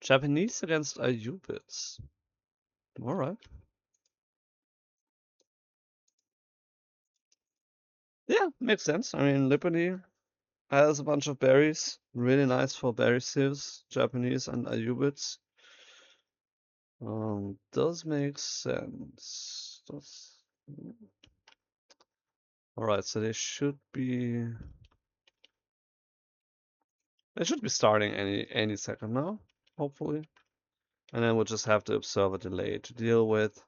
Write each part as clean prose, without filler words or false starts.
Japanese against Ayyubids. Alright. Yeah, makes sense. I mean, Lipony has a bunch of berries. Really nice for berry sieves, Japanese and Ayyubids. Does make sense. Alright, so they should be starting any second now, hopefully. And then we'll just have to observe a delay to deal with.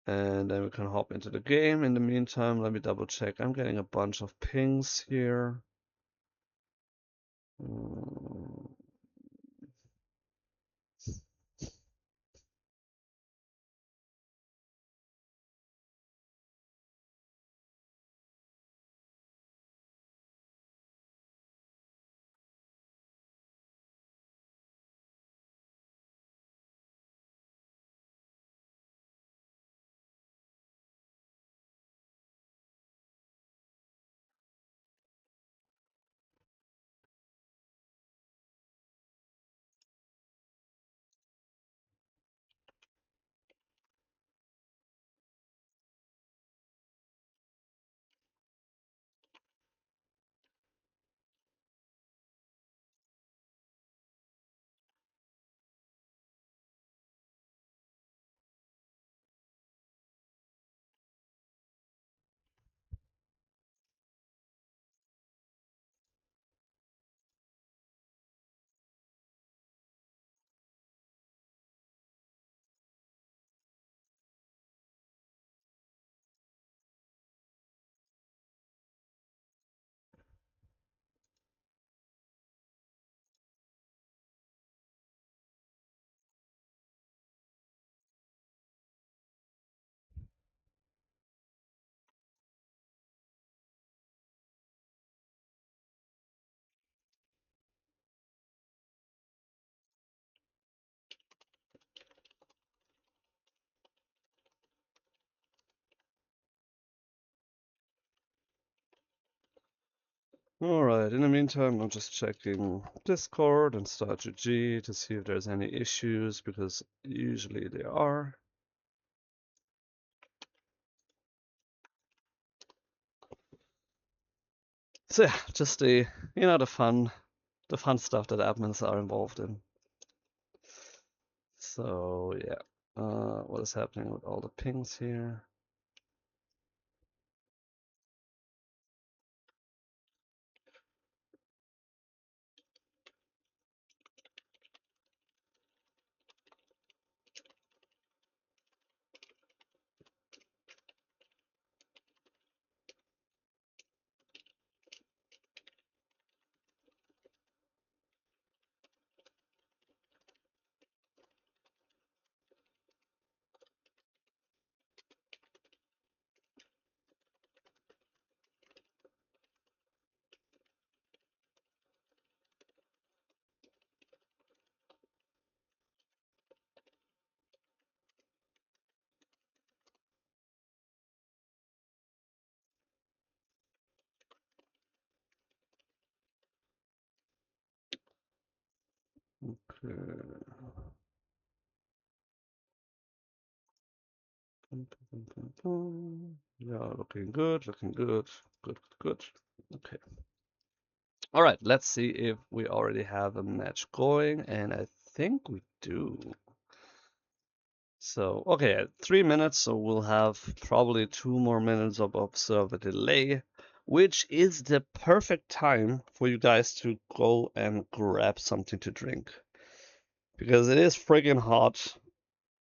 And then we can hop into the game. In the meantime, let me double check. I'm getting a bunch of pings here. Alright, in the meantime, I'm just checking Discord and StarGG to see if there's any issues, because usually there are. So yeah, just the fun stuff that admins are involved in. So yeah, what is happening with all the pings here? Okay. Yeah, looking good, good. Okay. All right, let's see if we already have a match going, and I think we do. So, okay, 3 minutes, so we'll have probably 2 more minutes of observer delay, which is the perfect time for you guys to go and grab something to drink. Because it is friggin' hot,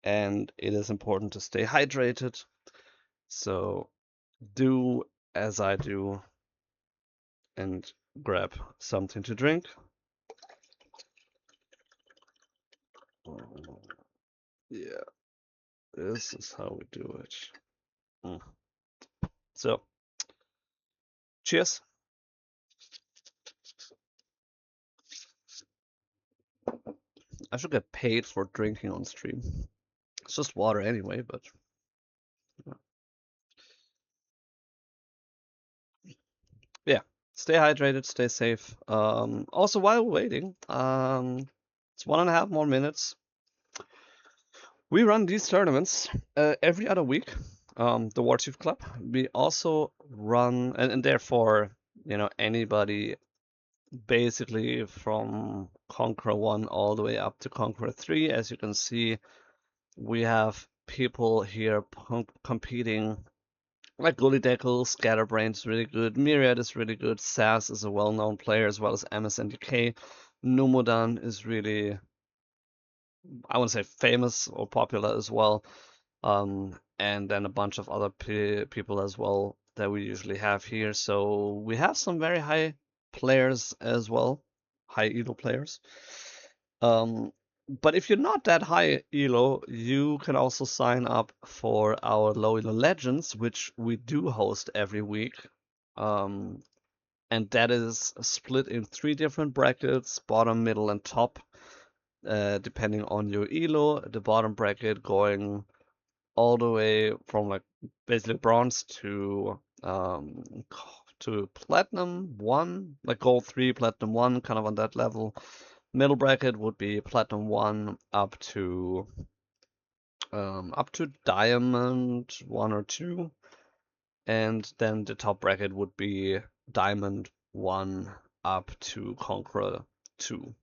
and it is important to stay hydrated. So, do as I do and grab something to drink. Yeah, this is how we do it. So, cheers. I should get paid for drinking on stream. It's just water anyway, but yeah. Stay hydrated, stay safe. Also, while waiting, It's 1.5 more minutes. We run these tournaments every other week. The Warchief Club. We also run, and therefore, you know, anybody basically from Conqueror 1 all the way up to Conqueror 3. As you can see, we have people here competing. Like Gully Deckle, Scatterbrain is really good, Myriad is really good, Sass is a well-known player as well as MSNDK. Numudan is really, I wouldn't say famous or popular as well. And then a bunch of other people as well that we usually have here. So we have some very high players as well, high elo players. But if you're not that high elo, you can also sign up for our low elo legends, which we do host every week. And that is split in 3 different brackets: bottom, middle, and top, depending on your elo. The bottom bracket going all the way from like basically bronze to platinum 1, like gold 3, platinum 1, kind of on that level. Middle bracket would be platinum 1 up to diamond 1 or 2, and then the top bracket would be diamond 1 up to conqueror 2,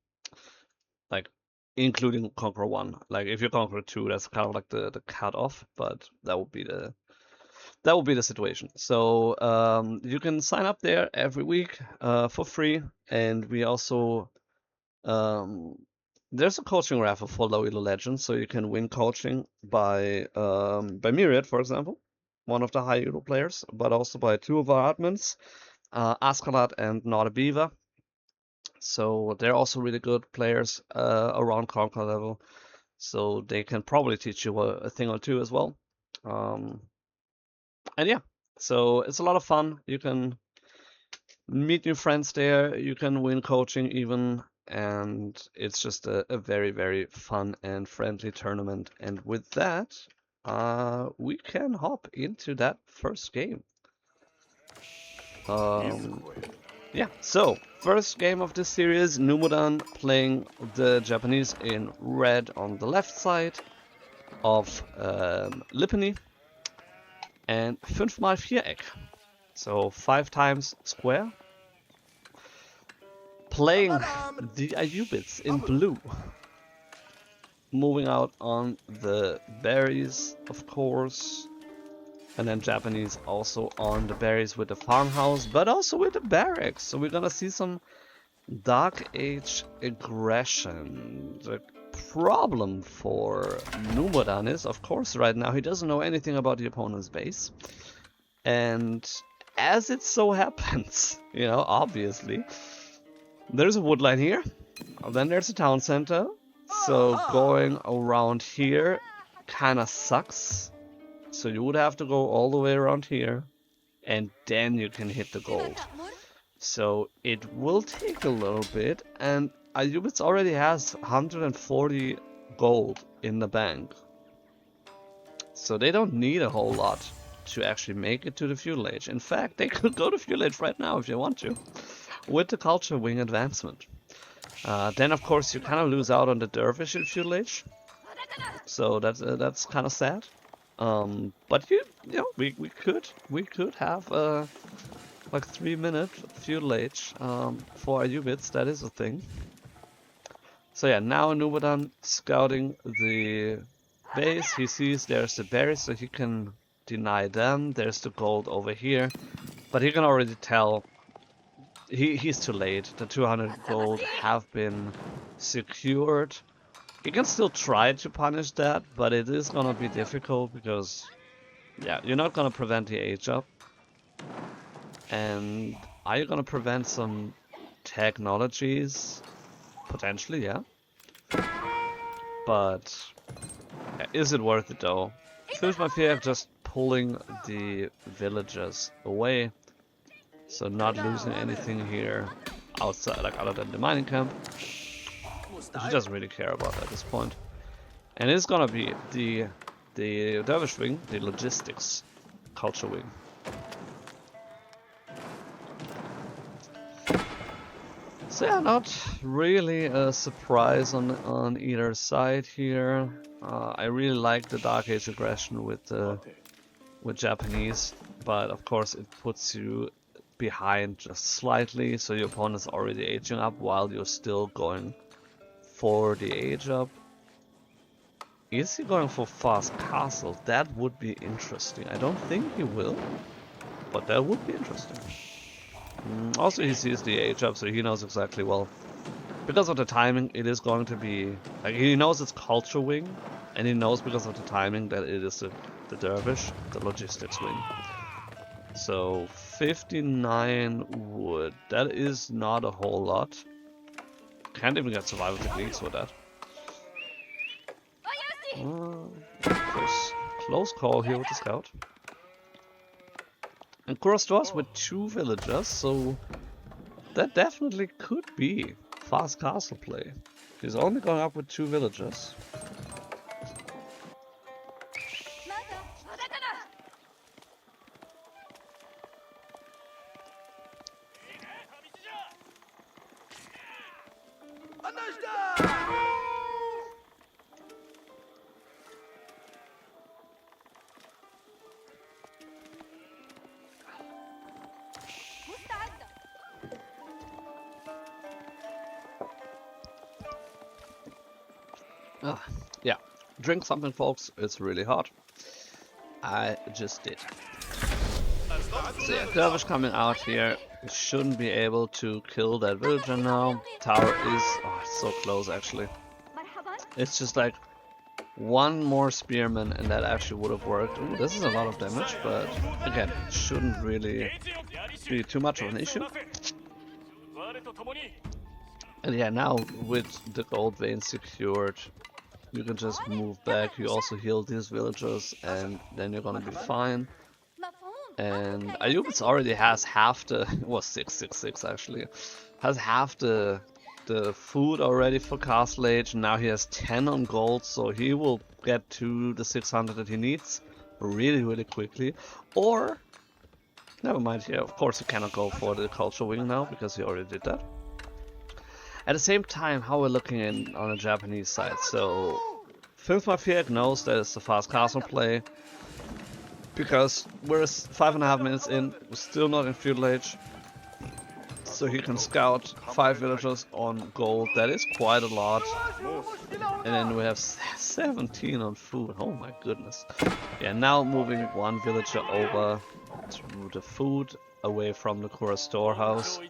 like including conqueror 1. Like if you conqueror 2, that's kind of like the cutoff, but that would be the situation. So you can sign up there every week for free, and we also there's a coaching raffle for low elo legends, so you can win coaching by Myriad, for example, one of the high elo players, but also by 2 of our admins, Askalat and Not a Beaver. So they're also really good players around Conquer level, so they can probably teach you a thing or two as well. And yeah, so it's a lot of fun. You can meet new friends there, you can win coaching even, and it's just a very, very fun and friendly tournament. And with that, we can hop into that first game. Yeah, so first game of this series, Numudan playing the Japanese in red on the left side of Lipany, and 5x4 so 5 times square. Playing the Ayyubids in blue. Moving out on the berries, of course. And then Japanese also on the berries with the farmhouse, but also with the barracks. So we're gonna see some Dark Age aggression. The problem for Numudan is, of course, right now he doesn't know anything about the opponent's base. And as it so happens, you know, obviously, there's a woodline here, then there's a town center, so going around here kinda sucks. So you would have to go all the way around here, and then you can hit the gold. So it will take a little bit, and Ayyubids already has 140 gold in the bank. So they don't need a whole lot to actually make it to the feudal age. In fact, they could go to feudal age right now if you want to, with the culture wing advancement. Then of course you kind of lose out on the dervish in feudal age, so that's kind of sad. But you know, we could have like 3-minute feudal age for Ayyubids. That is a thing. So yeah, now Numudan scouting the base. He sees there's the berries, so he can deny them. There's the gold over here, but he can already tell he's too late. The 200 gold have been secured. He can still try to punish that, but it is gonna be difficult because, yeah, you're not gonna prevent the age up. And are you gonna prevent some technologies? Potentially, yeah. But is it worth it though? 5x4 just pulling the villagers away, so not losing anything here outside, like other than the mining camp. He doesn't really care about that at this point. And it's gonna be the dervish wing, the logistics culture wing. So yeah, not really a surprise on either side here. I really like the Dark Age aggression with Japanese, but of course it puts you behind just slightly, so your opponent's already aging up while you're still going for the age up. Is he going for fast castle? That would be interesting. I don't think he will, but that would be interesting. Also, he sees the age up, so he knows exactly, well, because of the timing, it is going to be, like, he knows it's culture wing, and he knows because of the timing that it is the dervish, the logistics wing. So 59 wood, that is not a whole lot. Can't even get survival techniques with that. Close call here with the scout. And Kurostor's with 2 villagers, so that definitely could be fast castle play. He's only going up with 2 villagers. Yeah, drink something, folks. It's really hot. I just did. So yeah, Dervish coming out here. He shouldn't be able to kill that villager now. Tower is... oh, it's so close actually. It's just like one more spearman and that actually would have worked. Ooh, this is a lot of damage, but again, shouldn't really be too much of an issue. And yeah, now with the gold vein secured, you can just move back. You also heal these villagers and then you're gonna be fine. And Ayyubids already has half the, well, 666 actually, has half the food already for Castle Age. Now he has 10 on gold, so he will get to the 600 that he needs really quickly. Or, never mind, yeah, of course he cannot go for the culture wing now because he already did that. At the same time, how we're looking in on the Japanese side, so nfmalViereck knows that it's a fast castle play, because we're 5.5 minutes in, we're still not in feudal age, so he can scout 5 villagers on gold. That is quite a lot. And then we have 17 on food. Oh my goodness. Yeah, now moving 1 villager over to the food, away from the Kura storehouse.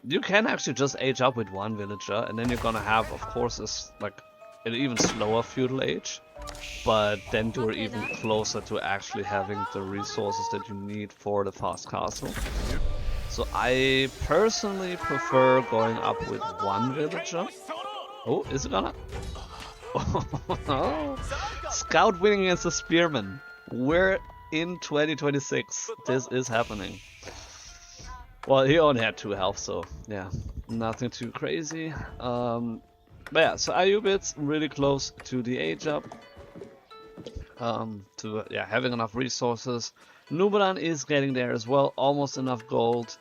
You can actually just age up with 1 villager, and then you're gonna have, of course, an even slower feudal age. But then you're even closer to actually having the resources that you need for the fast castle. So I personally prefer going up with 1 villager. Oh, is it gonna? Oh, scout winning against a spearman. We're in 2026. This is happening. Well, he only had 2 health, so yeah, nothing too crazy. But yeah, so Ayyubids really close to the age up. To having enough resources. Numudan is getting there as well, almost enough gold,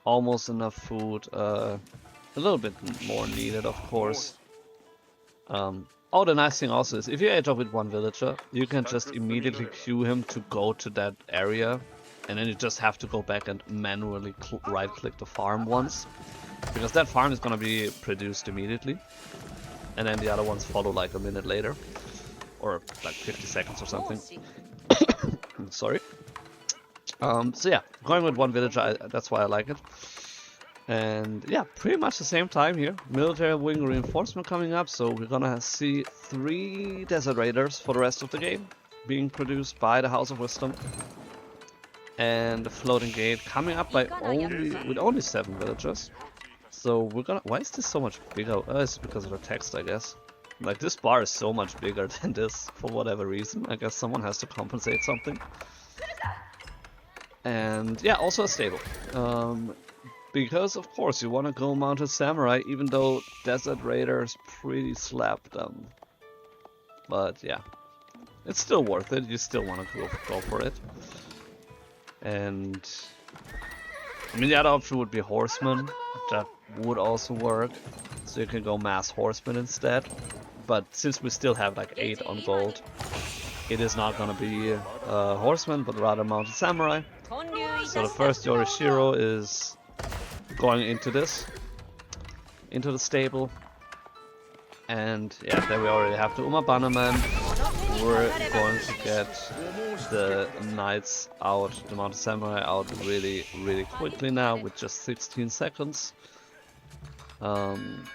almost enough food, a little bit more needed of course. Oh, the nice thing also is, if you age up with 1 villager, you can just immediately queue him to go to that area, and then you just have to go back and manually right click the farm once, because that farm is gonna be produced immediately, and then the other ones follow like a minute later. Or like 50 seconds or something. Sorry. So yeah, going with 1 villager, that's why I like it. And yeah, pretty much the same time here. Military wing reinforcement coming up, so we're gonna see 3 Desert Raiders for the rest of the game, being produced by the House of Wisdom. And the floating gate coming up by only 7 villagers. So we're gonna... why is this so much bigger? It's because of the text, I guess. Like, this bar is so much bigger than this, for whatever reason. I guess someone has to compensate something. And yeah, also a stable. Because, of course, you want to go Mounted Samurai, even though Desert Raiders pretty slapped them. But yeah, it's still worth it. You still want to go for it. And I mean, the other option would be Horsemen. that would also work. So you can go mass horseman instead. But since we still have like 8 on gold, it is not gonna be horseman, but rather mounted samurai. So the first Yorishiro is going into this, into the stable. And yeah, there we already have the Uma Bannerman. We're going to get the knights out, the mounted samurai out really quickly now with just 16 seconds. And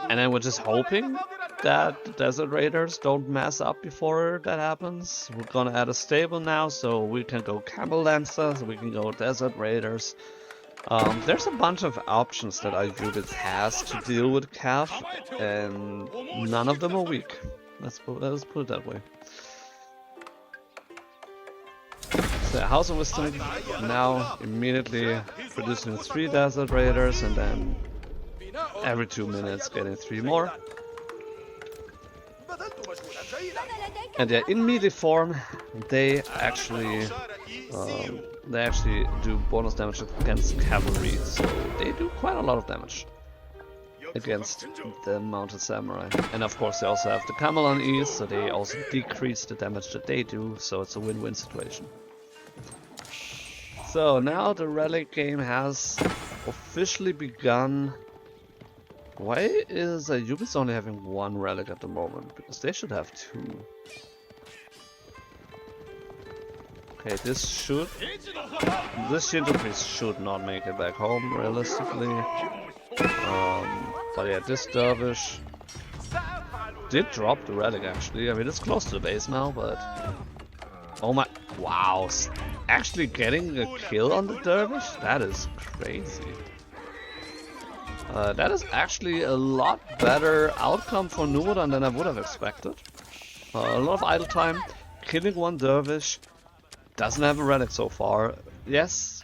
then we're just hoping that the desert raiders don't mess up before that happens. We're gonna add a stable now, so we can go camel lancers, we can go desert raiders. There's a bunch of options that Ayyubids has to deal with Cav, and none of them are weak. Let's put it that way. So House of Wisdom now immediately producing 3 desert raiders, and then every 2 minutes getting 3 more. And yeah, in melee form, they actually do bonus damage against cavalry, so they do quite a lot of damage against the mounted samurai. And of course they also have the camel on ease, so they also decrease the damage that they do, so it's a win-win situation. So now the relic game has officially begun. Why is Ayyubids only having 1 relic at the moment? Because they should have 2. Okay, this Shinto priest should not make it back home, realistically. But yeah, this dervish did drop the relic actually. I mean, it's close to the base now, but... Oh my... Wow! Actually getting a kill on the dervish? That is crazy. That is actually a lot better outcome for Numudan than I would have expected. A lot of idle time, killing 1 dervish, doesn't have a relic so far. Yes,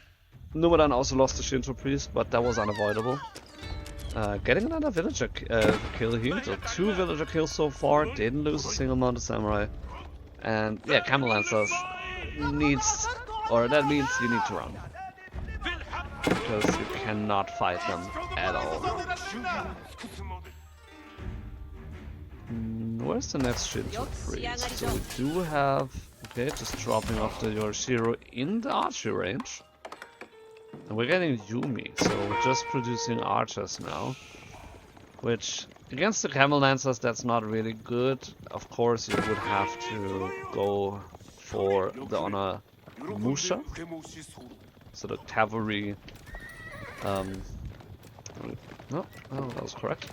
Numudan also lost the Shinto priest, but that was unavoidable. Getting another villager kill here, so 2 villager kills so far, didn't lose a single mounted samurai. And yeah, camel lancers needs, or that means you need to run. Because you cannot fight them at all. Where's the next Shinto priest? So we do have... Okay, just dropping off the Yorishiro in the archery range. And we're getting Yumi, so we're just producing archers now. Which, against the camel lancers, that's not really good. Of course, you would have to go for the honor Musha. So the cavalry... no, that was correct.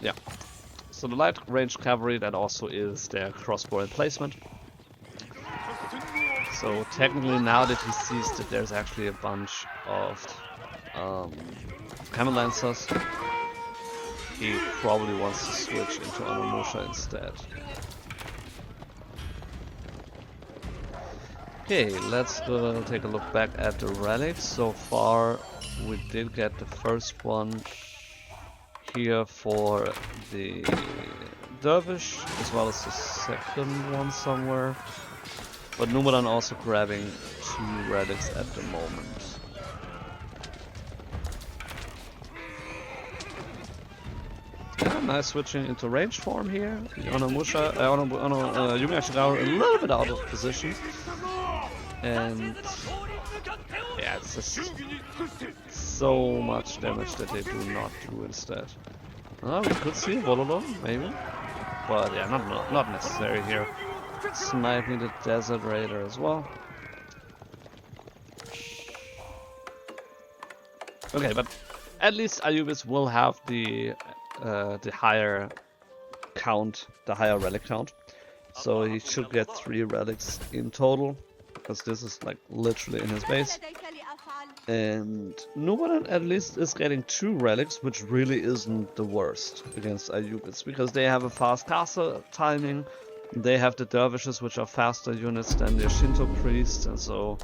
Yeah. So the light range cavalry, that also is their crossbow emplacement. So technically now that he sees that there's actually a bunch of camel lancers, he probably wants to switch into Musha instead. Okay, let's go take a look back at the relics. So far we did get the first one here for the dervish, as well as the second one somewhere. But Numudan also grabbing 2 relics at the moment. Yeah, nice switching into range form here. Yumi actually got a little bit out of position. And yeah, it's just so much damage that they do not do instead. We could see Vololo, maybe. But yeah, not necessary here. Sniping the desert raider as well. Okay, but at least Ayyubids will have the higher count, the higher relic count. So he should get 3 relics in total, because this is like literally in his base. And Numudan at least is getting 2 relics, which really isn't the worst against Ayyubids, because they have a fast caster timing. They have the dervishes, which are faster units than the Shinto priests, and so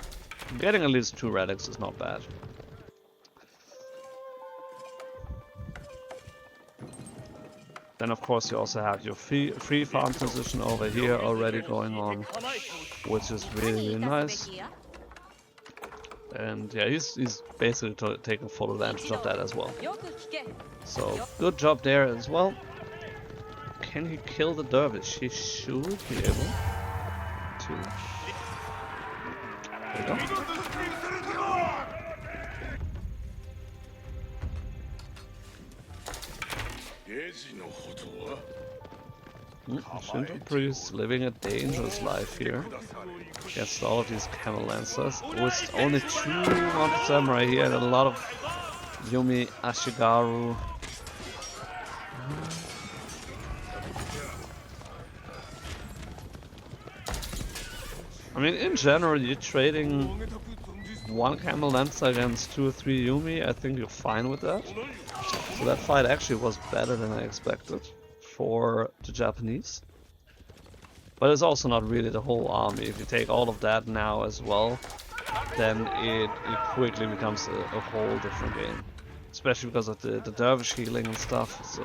getting at least 2 relics is not bad. Then of course you also have your free farm position over here already going on, which is really nice. And yeah, he's basically taking full advantage of that as well. So good job there as well. Can he kill the dervish? He should be able to. There we go. Shinto priest living a dangerous life here against all of these camel lancers. With only 2 mounted samurai here and a lot of Yumi Ashigaru. I mean, in general, you're trading 1 camel lancer against 2 or 3 Yumi. I think you're fine with that. So that fight actually was better than I expected for the Japanese. But it's also not really the whole army. If you take all of that now as well, then it quickly becomes a whole different game. Especially because of the dervish healing and stuff. So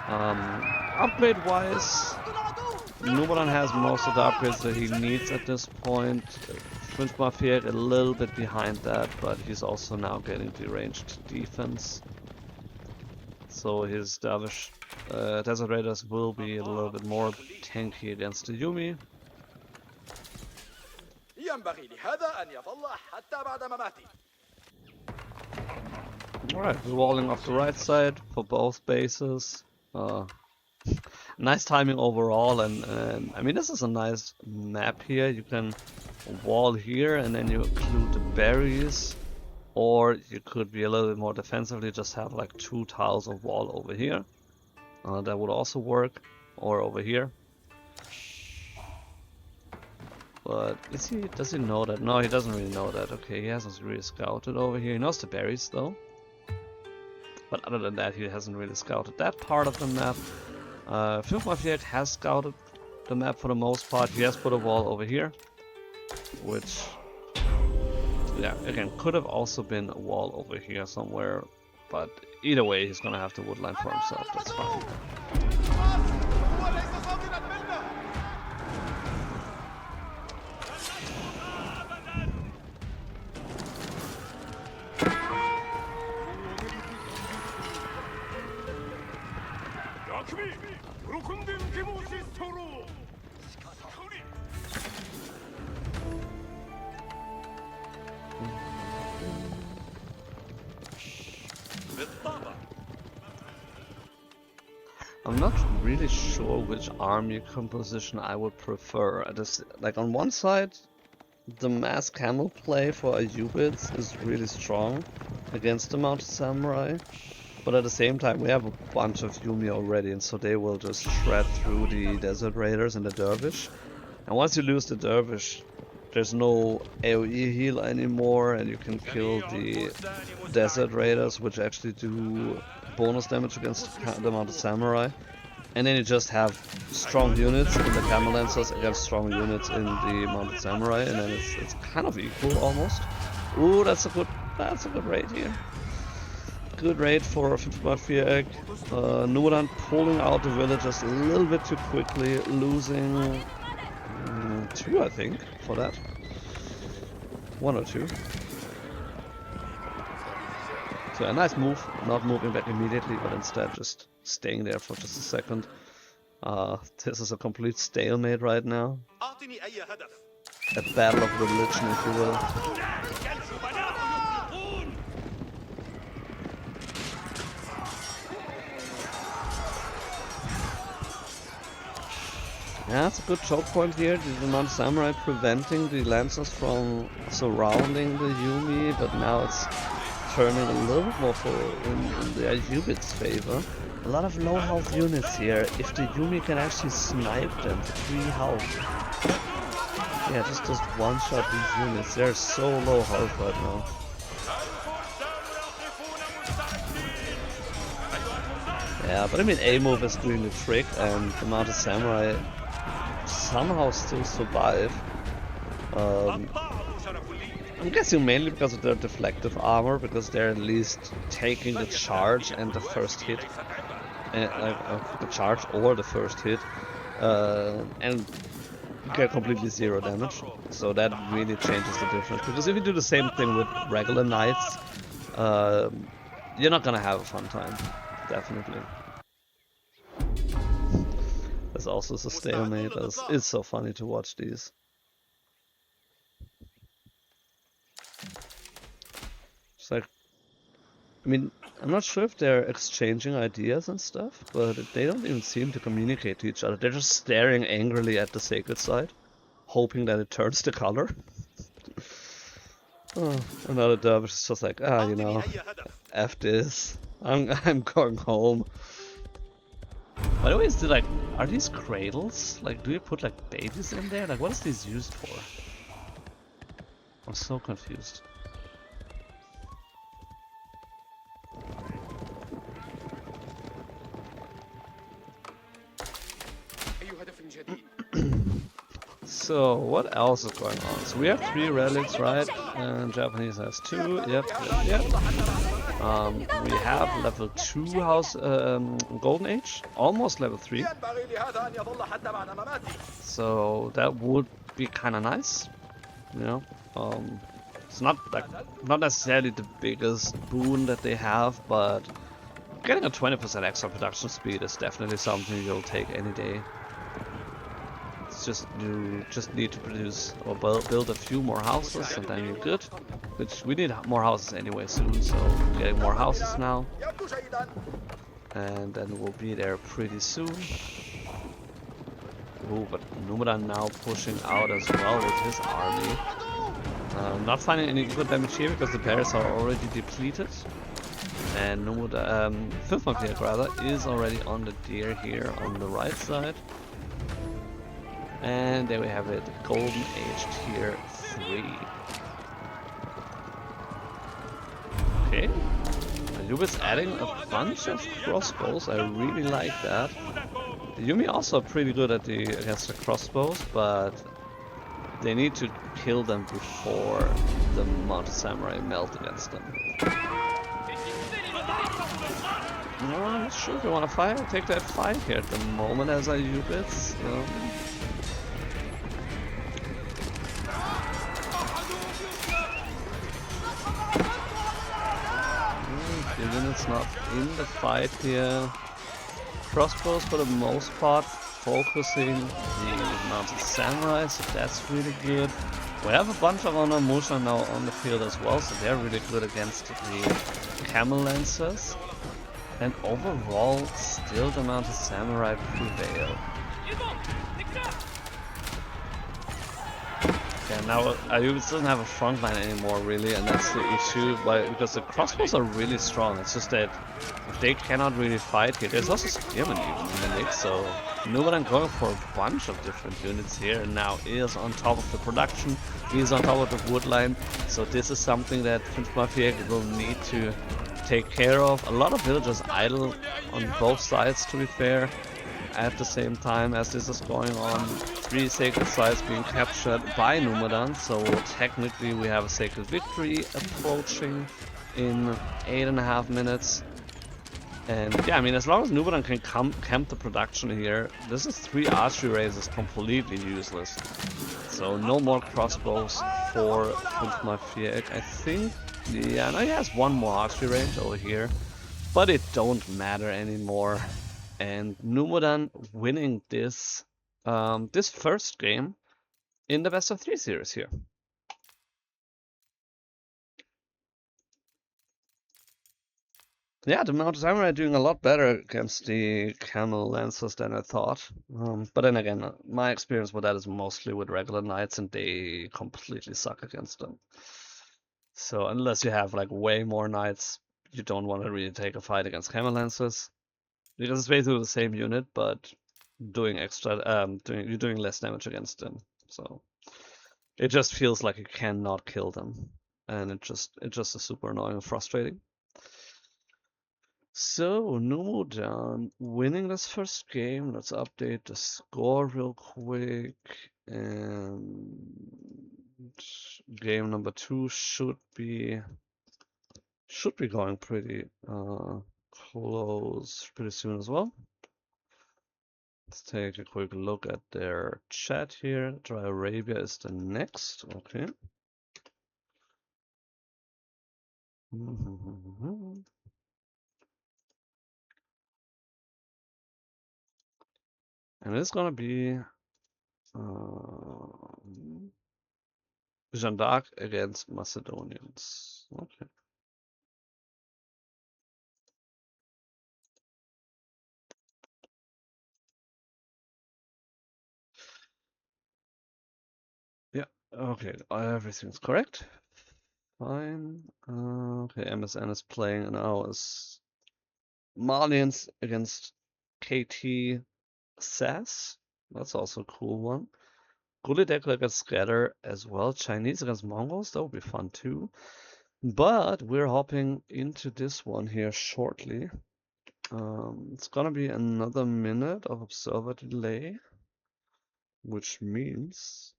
upgrade wise, Numudan has most of the upgrades that he needs at this point. nfmalViereck a little bit behind that, but he's also now getting deranged defense. So his dervish desert raiders will be a little bit more tanky against the Yumi. Alright, we're walling off the right side for both bases. Nice timing overall, and I mean, this is a nice map here. You can wall here and then you include the berries, or you could be a little bit more defensively, just have like 2 tiles of wall over here. That would also work, or over here. But does he know that? No, he doesn't really know that. Okay, he hasn't really scouted over here. He knows the berries though. But other than that, he hasn't really scouted that part of the map. nfmalViereck has scouted the map for the most part. He has put a wall over here, which, yeah, again, could have also been a wall over here somewhere, but either way, he's gonna have to woodline for himself. That's fine. I'm not really sure which army composition I would prefer. Like on one side, the mass camel play for Ayyubids is really strong against the mounted samurai, but at the same time we have a bunch of Yumi already, and so they will just shred through the desert raiders and the dervish. And once you lose the dervish, there's no AoE heal anymore, and you can kill the desert raiders, which actually do bonus damage against the mounted samurai. And then you just have strong units in the camel lancers against strong units in the mounted samurai, and then it's kind of equal almost. Ooh, that's a good raid here. Good raid for nfmalViereck. Numudan pulling out the villagers a little bit too quickly, losing 2, I think, for that. 1 or 2. So a nice move, not moving back immediately, but instead just staying there for just a second. This is a complete stalemate right now. A battle of religion, if you will. Yeah, it's a good choke point here. The mounted samurai preventing the lancers from surrounding the Yumi, but now it's turning a little bit more in the Ayyubids' favor. A lot of low health units here. If the Yumi can actually snipe them to 3 health. Yeah, just one shot these units. They're so low health right now. Yeah, but I mean, A-move is doing the trick, and the mounted samurai somehow still survive. I'm guessing mainly because of their deflective armor, because they're at least taking the charge and the first hit, the charge or the first hit, and get completely zero damage. So that really changes the difference. Because if you do the same thing with regular knights, you're not gonna have a fun time. Definitely. There's also a stalemate. It's so funny to watch these. It's like, I mean, I'm not sure if they're exchanging ideas and stuff, but they don't even seem to communicate to each other. They're just staring angrily at the sacred side, hoping that it turns the color. Oh, another dervish is just like, you know, F this. I'm going home. By the way, is it like, are these cradles? Like, do you put like babies in there? Like, what is this used for? I'm so confused. So, what else is going on? So we have 3 relics, right? And Japanese has 2. Yep. We have level 2 house Golden Age, almost level 3. So that would be kind of nice, you know. It's not necessarily the biggest boon that they have, but getting a 20% extra production speed is definitely something you'll take any day. You just need to produce or build a few more houses and then you're good. Which we need more houses anyway soon, so getting more houses now. And then we'll be there pretty soon. Ooh, but Numudan now pushing out as well with his army. Not finding any good damage here because the bears are already depleted. And Numudan, 5th rather, is already on the deer here on the right side. And there we have it, Golden Age tier 3. Okay, Ayyubids adding a bunch of crossbows, I really like that. The Yumi also pretty good at against the crossbows, but they need to kill them before the Mounted Samurai melt against them. No, I'm not sure if you want to take that fight here at the moment as Ayyubids. Units not in the fight here. Crossbows for the most part focusing the Mounted Samurai, so that's really good. We have a bunch of Musha now on the field as well, so they're really good against the Camel Lancers. And overall, still the Mounted Samurai prevail. Yeah, now Ayyubids doesn't have a front line anymore really, and that's the issue, because the crossbows are really strong. It's just that if they cannot really fight here, there's also Spearmen even in the mix, so Numudan going for a bunch of different units here, and now is on top of the production, is on top of the wood line, so this is something that nfmalViereck will need to take care of. A lot of villagers idle on both sides, to be fair, at the same time as this is going on. 3 sacred sites being captured by Numudan, so technically we have a sacred victory approaching in 8.5 minutes. And yeah, I mean, as long as Numudan can camp the production here, this is 3 archery raises completely useless. So no more crossbows for nfmalViereck. I think, yeah, now he has 1 more archery range over here, but it don't matter anymore. And Numudan winning this this first game in the best of 3 series here. Yeah, the Mounted Samurai doing a lot better against the Camel Lancers than I thought. But then again, my experience with that is mostly with regular knights, and they completely suck against them. So unless you have like way more knights, you don't want to really take a fight against Camel Lancers, because it's basically the same unit, but doing you're doing less damage against them. So it just feels like you cannot kill them, and it just is super annoying and frustrating. So Numudan winning this first game. Let's update the score real quick. And game number 2 should be going pretty close pretty soon as well. Let's take a quick look at their chat here. Dry Arabia is the next. Okay. And it's gonna be Jeanne D'Arc against Macedonians. Okay. Yeah, okay, everything's correct. Fine. Okay, MSN is playing now as Malians against KT SAS. That's also a cool one. Gulidek against Scatter as well. Chinese against Mongols, that would be fun too. But we're hopping into this one here shortly. It's gonna be another minute of observer delay, which means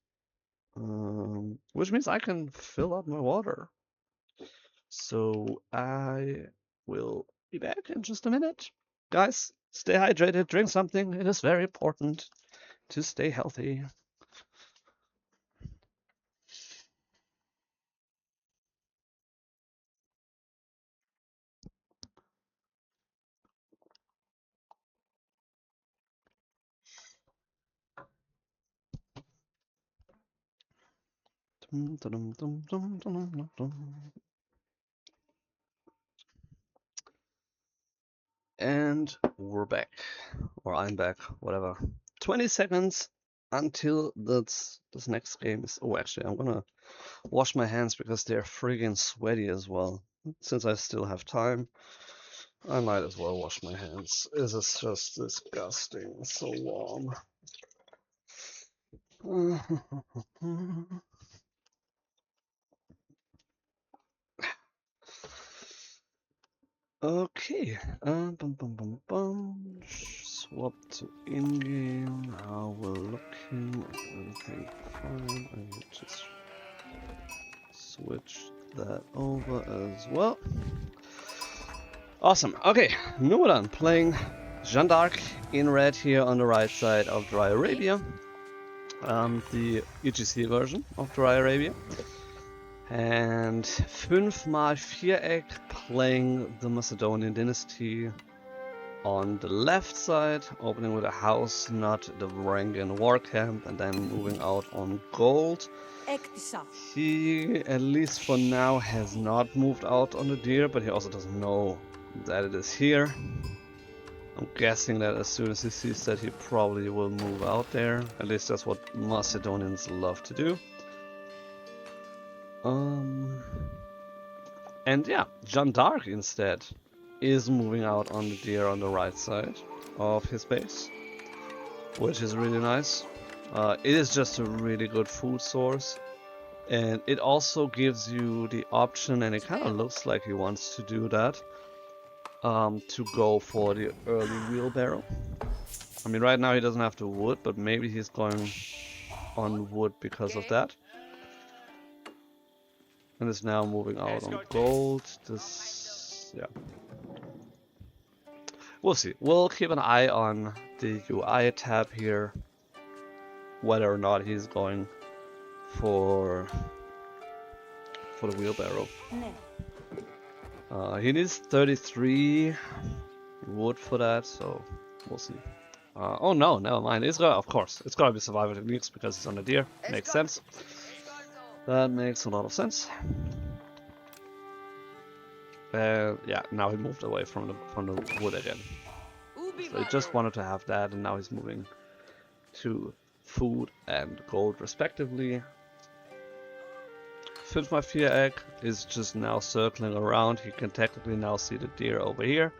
I can fill up my water. So I will be back in just a minute. Guys, stay hydrated, drink something. It is very important to stay healthy. And we're back. Or I'm back, whatever. 20 seconds until this next game is... Oh, actually, I'm gonna wash my hands because they're friggin' sweaty as well. Since I still have time, I might as well wash my hands. This is just disgusting. It's so warm. Okay. Swap to in-game. Now we're looking at everything fine. I will just switch that over as well. Awesome. Okay, Numudan playing Jeanne D'Arc in red here on the right side of Dry Arabia. The EGC version of Dry Arabia. And 5malViereck playing the Macedonian Dynasty on the left side, opening with a house, not the Varangian war camp, and then moving out on gold. He, at least for now, has not moved out on the deer, but he also doesn't know that it is here. I'm guessing that as soon as he sees that, he probably will move out there. At least that's what Macedonians love to do. And yeah, Jeanne D'Arc instead is moving out on the deer on the right side of his base, which is really nice. It is just a really good food source, and it also gives you the option, and it kind of looks like he wants to do that, to go for the early wheelbarrow. I mean, right now he doesn't have the wood, but maybe he's going on wood because of that. And is now moving out on gold. This, yeah. We'll see. We'll keep an eye on the UI tab here, whether or not he's going for the wheelbarrow. He needs 33 wood for that, so we'll see. Oh no, never mind. It's gonna, of course, it's gonna be survival techniques because it's on the deer. Makes sense. That makes a lot of sense. Yeah, now he moved away from the wood again. So he just wanted to have that, and now he's moving to food and gold respectively. 5malViereck is just now circling around. He can technically now see the deer over here.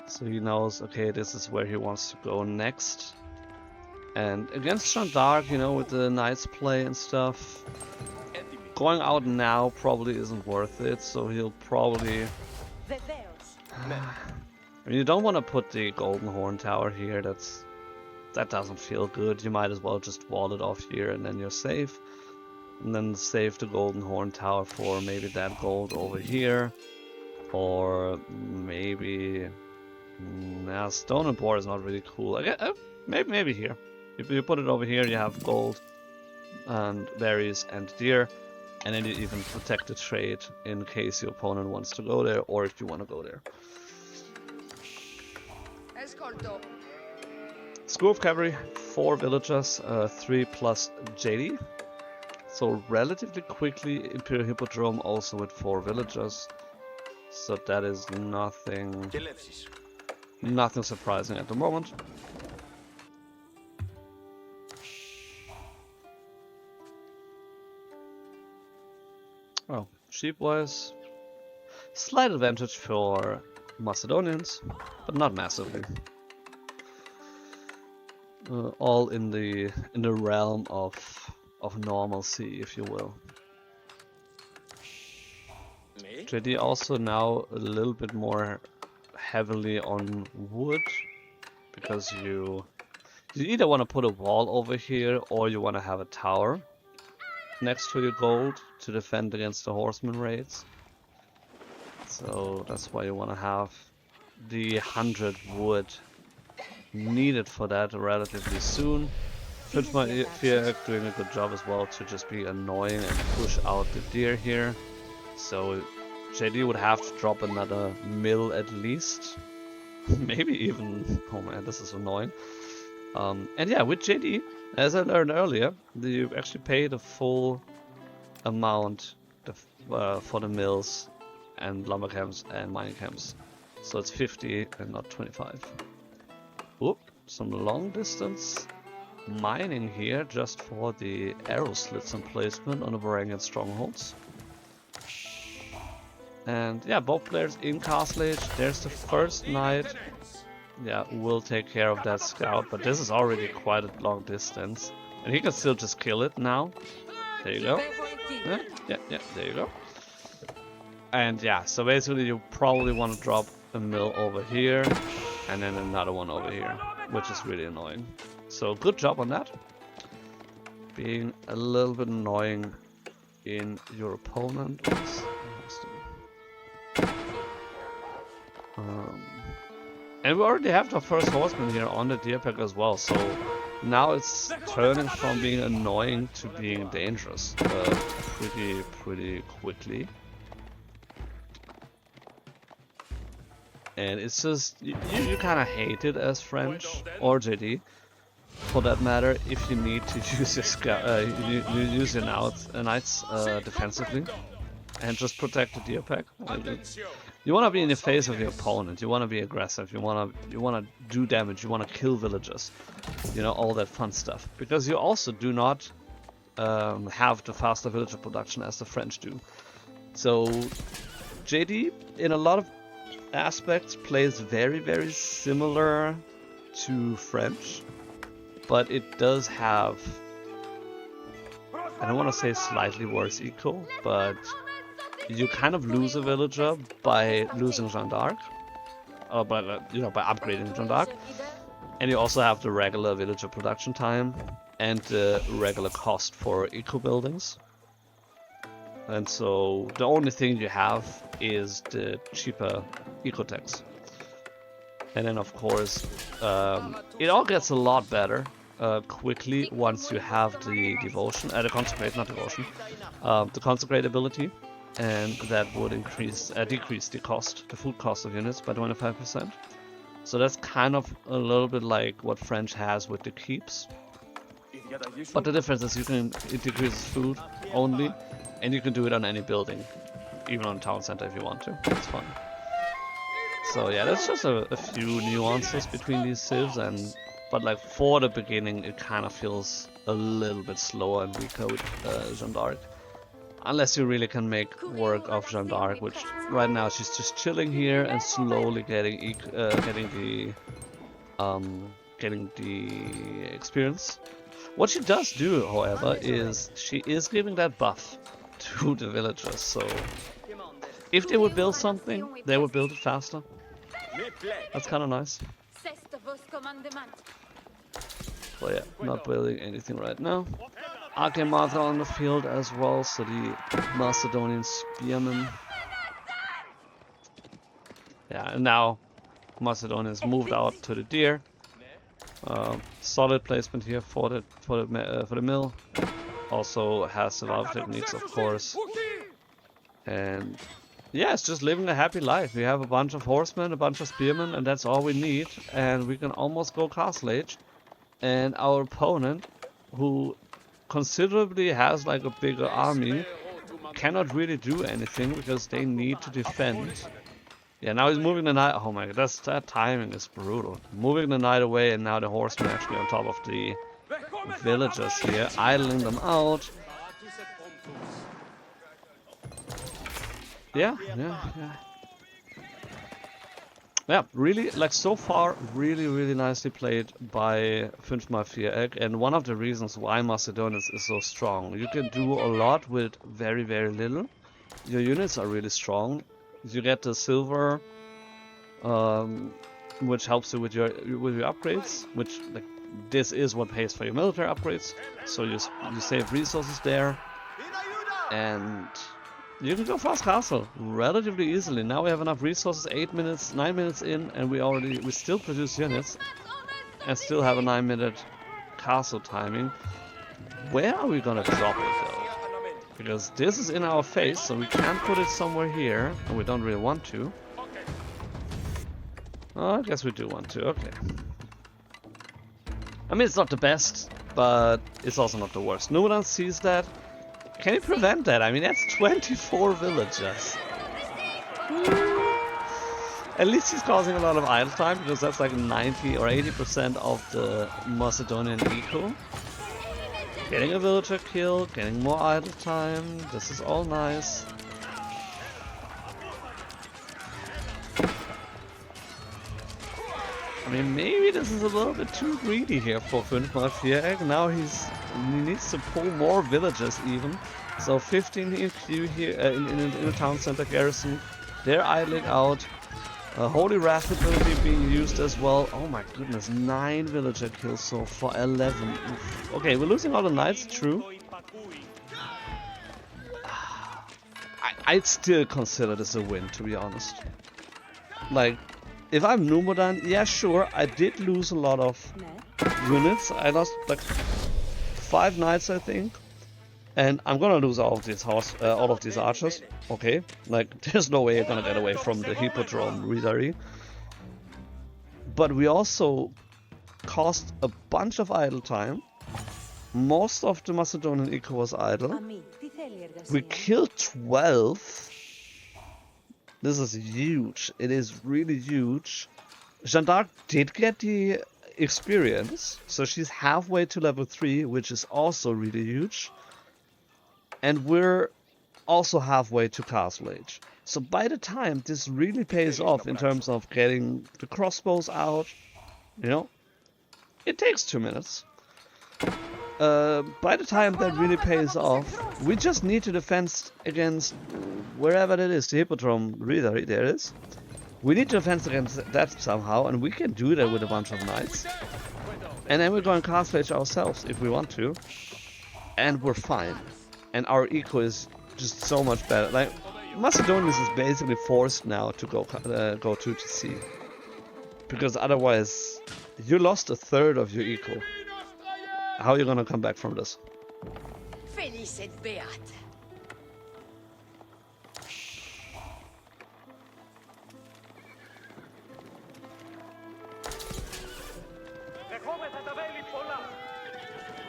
So he knows, okay, this is where he wants to go next. And against Jeanne D'Arc, you know, with the knight's play and stuff, going out now probably isn't worth it, so he'll probably... I mean, you don't want to put the Golden Horn Tower here, that doesn't feel good. You might as well just wall it off here and then you're safe. And then save the Golden Horn Tower for maybe that gold over here. Or maybe... Nah, Stone and Boar is not really cool. Maybe here. If you put it over here, you have gold and berries and deer, and then you even protect the trade in case your opponent wants to go there, or if you want to go there. School of Cavalry, 4 villagers, 3 plus JD. So relatively quickly, Imperial Hippodrome also with 4 villagers. So that is nothing surprising at the moment. Oh, sheep-wise, slight advantage for Macedonians, but not massively. All in the realm of normalcy, if you will. JD also now a little bit more heavily on wood, because you either want to put a wall over here or you want to have a tower next to your gold to defend against the horseman raids. So that's why you want to have the 100 wood needed for that relatively soon. nfmalViereck doing a good job as well to just be annoying and push out the deer here. So JD would have to drop another mill at least. Maybe even... oh man, this is annoying. And yeah, with JD, as I learned earlier, you actually pay the full amount for the mills and lumber camps and mining camps. So it's 50 and not 25. Oop, some long distance mining here just for the arrow slits and placement on the Varangian strongholds. And yeah, both players in Castle Age. There's the first knight. Yeah, we'll take care of that scout, but this is already quite a long distance. And he can still just kill it now. There you go. Yeah, there you go. And yeah, so basically you probably want to drop a mill over here, and then another one over here, which is really annoying. So good job on that. Being a little bit annoying in your opponent. And we already have the first horseman here on the deer pack as well, so now it's turning from being annoying to being dangerous pretty quickly. And it's just, you kind of hate it as French, or JD, for that matter, if you need to use your use your knights defensively and just protect the deer pack. You want to be in the face of your opponent. You want to be aggressive. You want to do damage. You want to kill villagers. You know, all that fun stuff. Because you also do not have the faster villager production as the French do. So JD, in a lot of aspects, plays very similar to French, but it does have, I don't want to say slightly worse eco, but you kind of lose a villager by losing Jeanne D'Arc, or by by upgrading Jeanne D'Arc, and you also have the regular villager production time and the regular cost for eco buildings. And so the only thing you have is the cheaper eco-tax. And then of course it all gets a lot better quickly once you have the devotion, the consecrate, not devotion, the consecrate ability. And that would decrease the cost, the food cost of units by 25%. So that's kind of a little bit like what French has with the keeps. But the difference is it decreases food only, and you can do it on any building, even on town center if you want to. It's fun. So yeah, that's just a few nuances between these civs, but like for the beginning, it kind of feels a little bit slower and weaker with Jeanne D'Arc. Unless you really can make work of Jeanne D'Arc, which right now she's just chilling here and slowly getting the experience. What she does do, however, is she is giving that buff to the villagers. So if they would build something, they would build it faster. That's kind of nice. But yeah, not building anything right now. Archimatra on the field as well, so the Macedonian spearmen. Yeah, and now Macedonians moved out to the deer. Solid placement here for the mill. Also has a lot of techniques, of course. And yeah, it's just living a happy life. We have a bunch of horsemen, a bunch of spearmen, and that's all we need. And we can almost go Castle Age. And our opponent, who considerably has like a bigger army, cannot really do anything because they need to defend. Yeah, now he's moving the knight. Oh my god, that timing is brutal. Moving the knight away, and now the horsemen actually on top of the villagers here, idling them out. Yeah. Yeah, really, like so far, really nicely played by nfmalViereck, and one of the reasons why Macedonian is so strong. You can do a lot with very little. Your units are really strong. You get the silver, which helps you with your upgrades, which like this is what pays for your military upgrades. So you save resources there, and you can go fast castle relatively easily. Now we have enough resources, 9 minutes in, and we still produce units and still have a 9-minute castle timing. Where are we gonna drop it though? Because this is in our face, so we can't put it somewhere here, and we don't really want to. Oh, I guess we do want to, okay. I mean, it's not the best, but it's also not the worst. Numudan sees that. Can he prevent that? I mean, that's 24 villagers. At least he's causing a lot of idle time, because that's like 90 or 80% of the Macedonian eco. Getting a villager kill, getting more idle time, this is all nice. I mean, maybe this is a little bit too greedy here for nfmalViereck. Now he needs to pull more villagers even. So 15 in queue here in the town center garrison. They're idling out. Holy Wrath ability being used as well. Oh my goodness, 9 villager kills so far, 11. Oof. Okay, we're losing all the knights, true. I'd still consider this a win, to be honest. Like, if I'm Numudan, yeah, sure, I did lose a lot of units. I lost like 5 knights, I think. And I'm gonna lose all of these archers. Okay, like there's no way you're gonna get away from the hippodrome readery. But we also cost a bunch of idle time. Most of the Macedonian eco was idle. We killed 12. This is huge. It is really huge. Jeanne D'Arc did get the experience, so she's halfway to level 3, which is also really huge. And we're also halfway to Castle Age. So by the time this really pays off in terms of getting the crossbows out, you know, it takes 2 minutes. By the time that really pays off, we just need to defend against wherever that is, the hippodrome readery, there it is. We need to defend against that somehow, and we can do that with a bunch of knights. And then we're going Castle Age ourselves if we want to. And we're fine. And our eco is just so much better. Like, Macedonians is basically forced now to go 2TC. Because otherwise, you lost a third of your eco. How are you gonna come back from this?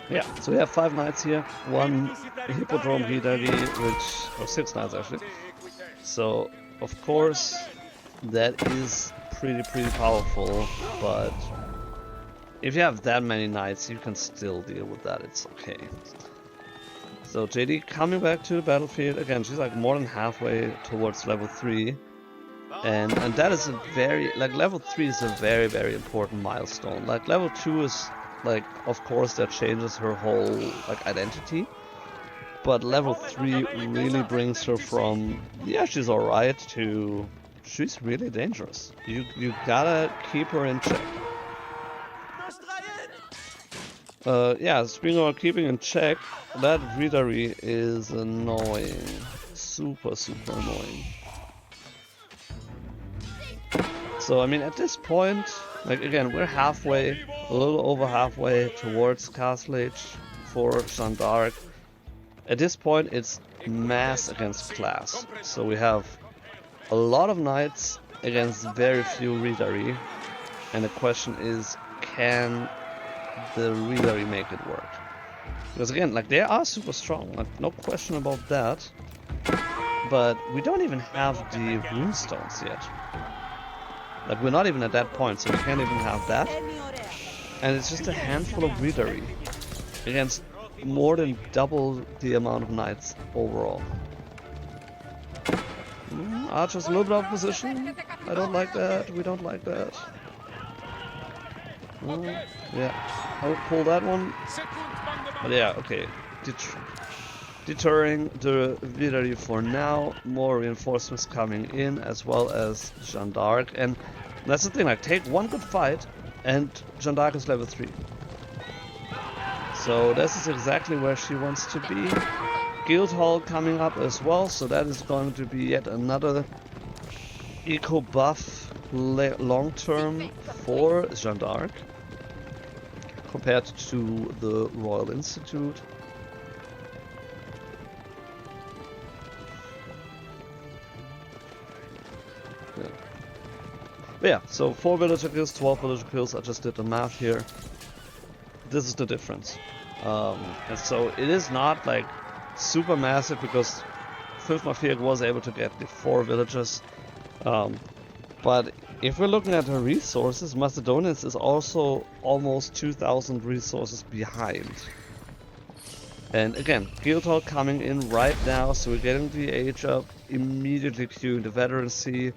Yeah, so we have 5 knights here, 1 hippodrome readery, or 6 knights actually. So, of course, that is pretty powerful, but if you have that many knights, you can still deal with that, it's okay. So JD coming back to the battlefield, again, she's like more than halfway towards level 3. And that is a very, like level 3 is a very important milestone. Like level 2 is, like, of course that changes her whole, like, identity. But level 3 really brings her from, yeah, she's alright, to, she's really dangerous. You gotta keep her in check. Yeah, speaking of keeping in check, that readery is annoying. Super annoying. So I mean, at this point, like again, we're halfway, a little over halfway towards Castle Age for Jeanne D'Arc. At this point, it's mass against class. So we have a lot of knights against very few Readery, and the question is, can the Readery make it work? Because again, like they are super strong, like no question about that. But we don't even have the runestones yet. Like we're not even at that point, so we can't even have that. And it's just a handful of Readery against more than double the amount of knights overall. Archer's a little bit out of position. I don't like that. We don't like that. Yeah, I would pull that one. But yeah, okay. Deterring the Readery for now. More reinforcements coming in, as well as Jeanne D'Arc. And that's the thing, like take one good fight and Jeanne D'Arc is level 3. So this is exactly where she wants to be. Guildhall coming up as well, so that is going to be yet another eco buff long term for Jeanne D'Arc compared to the Royal Institute. But yeah, so 4 villager kills, 12 villager kills, I just did the math here. This is the difference. And so it is not like super massive because nfmalViereck was able to get the 4 villagers. But if we're looking at her resources, Macedonians is also almost 2,000 resources behind. And again, Guildhall coming in right now, so we're getting the age up, immediately queuing the veterancy.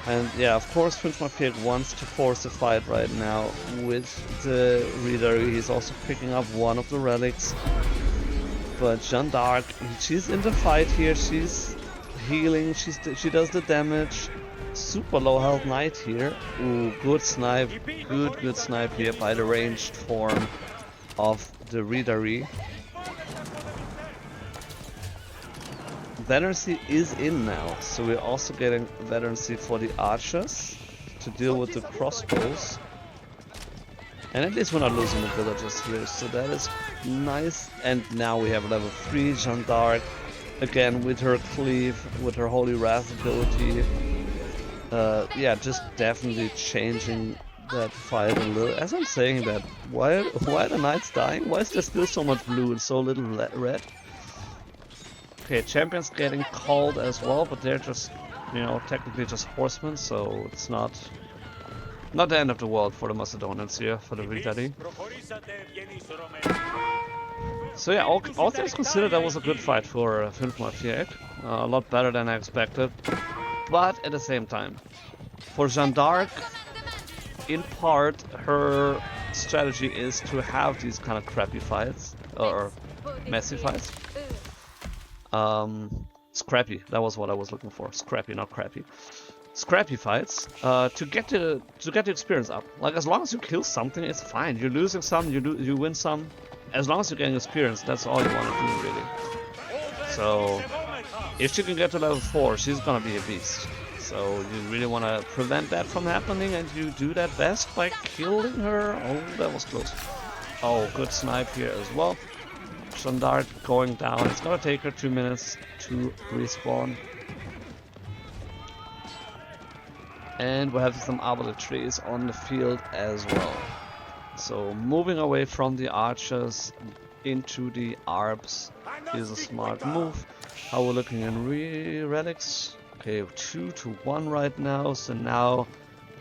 And yeah, of course nfmalViereck wants to force a fight right now with the Readery. He's also picking up one of the relics. But Jeanne D'Arc, she's in the fight here, she's healing, she does the damage. Super low health knight here. Ooh, good snipe, good snipe here by the ranged form of the Readery. Veterancy is in now, so we're also getting veterancy for the archers to deal with the crossbows. And at least we're not losing the villagers here, so that is nice. And now we have level 3 Jeanne D'Arc, again with her cleave, with her Holy Wrath ability. Yeah, just definitely changing that fight a little. As I'm saying that, why are the knights dying? Why is there still so much blue and so little red? Okay, champions getting called as well, but they're just, you know, technically just horsemen, so it's not the end of the world for the Macedonians here, for the Readery. So yeah, all things considered, that was a good fight for nfmalViereck. A lot better than I expected. But at the same time, for Jeanne D'Arc, in part, her strategy is to have these kind of crappy fights, or messy fights. Scrappy, that was what I was looking for. Scrappy, not crappy. Scrappy fights, to get the experience up. Like, as long as you kill something, it's fine. You're losing some, you win some. As long as you're getting experience, that's all you want to do, really. So, if she can get to level 4, she's gonna be a beast. So, you really want to prevent that from happening, and you do that best by killing her. Oh, that was close. Oh, good snipe here as well. Jeanne D'Arc going down. It's gonna take her 2 minutes to respawn. And we're having some arbitratries on the field as well. So moving away from the archers into the arbs is a smart move. How we're looking in relics. Okay, 2-1 right now. So now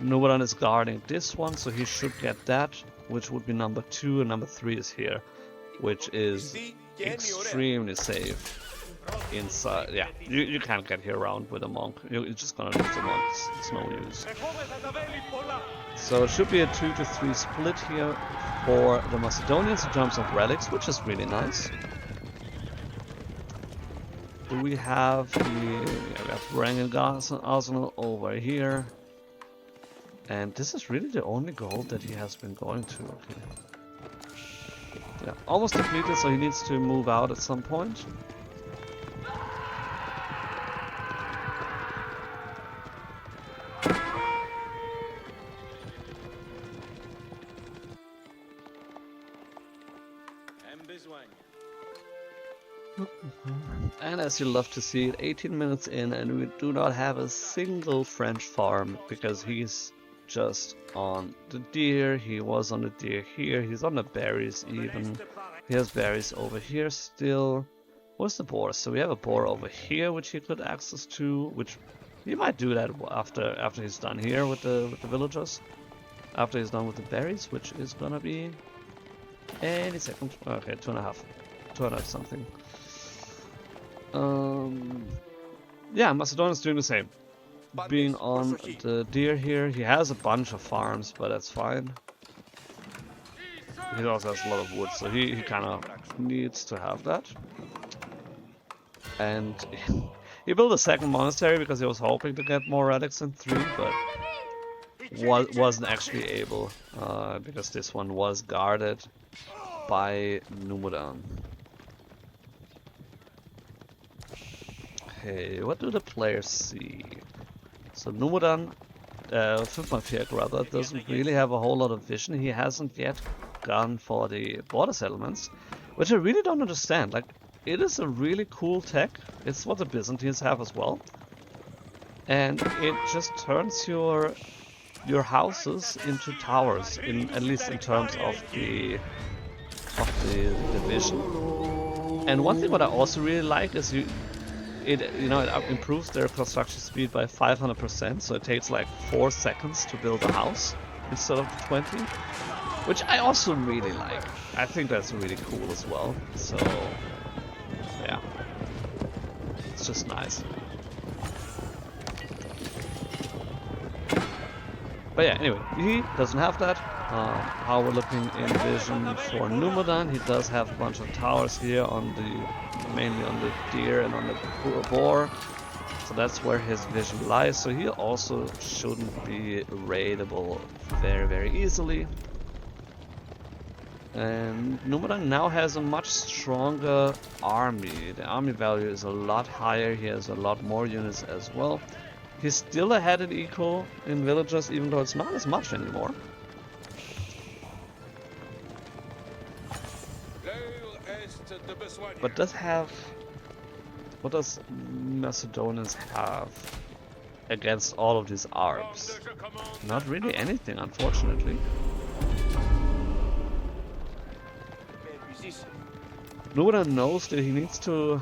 Numudan is guarding this one, so he should get that, which would be number 2, and number 3 is here, which is extremely safe. Inside, yeah, you can't get here around with a monk. You're just gonna lose the monk. It's no use. So it should be a 2-3 split here for the Macedonians in terms of relics, which is really nice. Do we have the... Yeah, we have Rangan Arsenal over here. And this is really the only goal that he has been going to. Okay. Yeah, almost depleted, so he needs to move out at some point. And as you love to see it, 18 minutes in and we do not have a single French farm because he's just on the deer, he was on the deer here, he's on the berries even. He has berries over here still. Where's the boar? So we have a boar over here which he could access to, which he might do that after he's done here with the villagers. After he's done with the berries, which is gonna be any second. Okay, 2.5. 200 something. Yeah, Macedonian's doing the same. Being on the deer here, he has a bunch of farms, but that's fine. He also has a lot of wood, so he kind of needs to have that. And he built a second monastery because he was hoping to get more relics in 3, but wasn't actually able because this one was guarded by Numudan. Okay, what do the players see? So Numudan, nfmalViereck rather, doesn't really have a whole lot of vision. He hasn't yet gone for the border settlements, which I really don't understand. Like, it is a really cool tech. It's what the Byzantines have as well, and it just turns your houses into towers, at least in terms of the vision. And one thing what I also really like is it improves their construction speed by 500%, so it takes like 4 seconds to build a house instead of 20, which I also really like. I think that's really cool as well. So yeah, it's just nice. But yeah, anyway, he doesn't have that. How we're looking in vision for Numudan, he does have a bunch of towers here mainly on the deer and on the boar. So that's where his vision lies. So he also shouldn't be raidable very, very easily. And Numudan now has a much stronger army. The army value is a lot higher. He has a lot more units as well. He's still ahead in eco in villagers, even though it's not as much anymore. But what does Macedonians have against all of these Arabs? Not really anything, unfortunately. Numudan knows that he needs to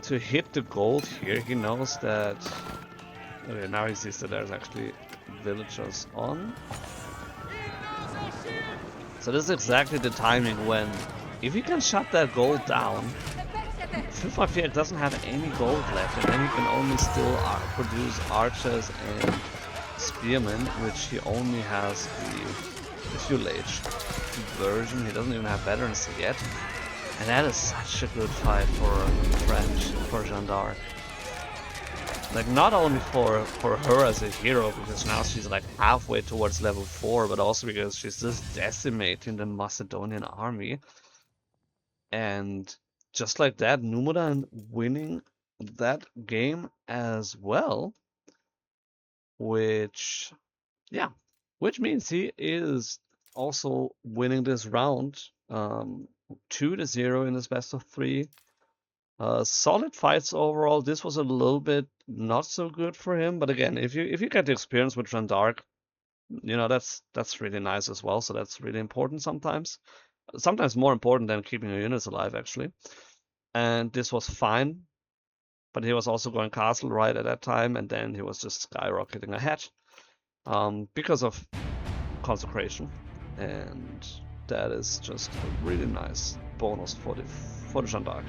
hit the gold here. He knows that. Okay, now he sees that there's actually villagers on. So this is exactly the timing when, if he can shut that gold down, nfmalViereck doesn't have any gold left, and then he can only still produce archers and spearmen, which he only has the fuel age version. He doesn't even have veterans yet, and that is such a good fight for Jeanne D'Arc. Like, not only for her as a hero, because now she's like halfway towards level 4, but also because she's just decimating the Macedonian army. And just like that, Numudan winning that game as well, which means he is also winning this round 2-0 in his best of 3. Solid fights overall. This was a little bit not so good for him, but again, if you get the experience with Jeanne D'Arc, that's really nice as well. So that's really important sometimes. Sometimes more important than keeping your units alive, actually. And this was fine, but he was also going castle right at that time, and then he was just skyrocketing ahead because of consecration, and that is just a really nice bonus for the Jeanne D'Arc.